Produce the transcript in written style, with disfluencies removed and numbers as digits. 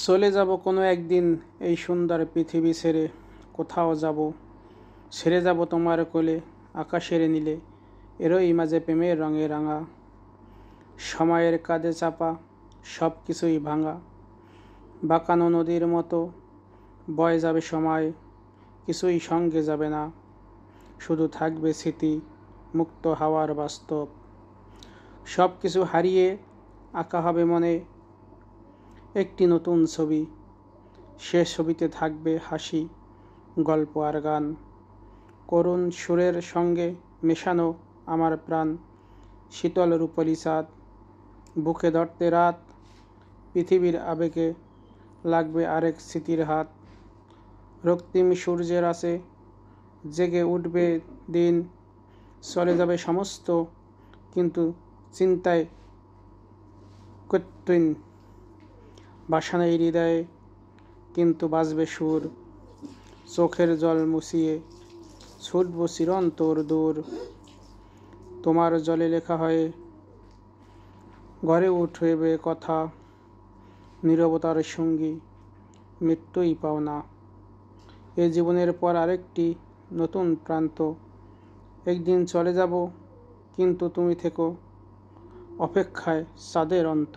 চলে যাব কোনো একদিন এই সুন্দর পৃথিবী ছেড়ে, কোথাও যাব, ছেড়ে যাব তোমার কোলে আকাশের নীলে। এরই মাঝে প্রেমের রঙে রাঙা, সময়ের কাঁধে চাপা সব কিছুই ভাঙা। বাঁকানো নদীর মতো বয়ে যাবে সময়, কিছুই সঙ্গে যাবে না, শুধু থাকবে স্মৃতি, মুক্ত হাওয়ার বাস্তব। সব কিছু হারিয়ে আঁকা হবে মনে একটি নতুন ছবি, সে ছবিতে থাকবে হাসি, গল্প আর গান। করুণ সুরের সঙ্গে মেশানো আমার প্রাণ, শীতল রূপলি চাঁদ, বুকে ধরতে রাত, পৃথিবীর আবেগে লাগবে আরেক স্মৃতির হাত। রক্তিম সূর্যের আছে জেগে উঠবে দিন, চলে যাবে সমস্ত, কিন্তু চিন্তায় কঠিন বাসা নেই হৃদয়ে, কিন্তু বাজবে সুর। চোখের জল মুছিয়ে ছুটব চিরন্তর দূর, তোমার জলে লেখা হয়ে ঘরে উঠবে কথা। নীরবতার সঙ্গী মৃত্যুই পাওনা, এ জীবনের পর আরেকটি নতুন প্রান্ত। একদিন চলে যাব, কিন্তু তুমি থেকো অপেক্ষায় চাঁদের অন্ত।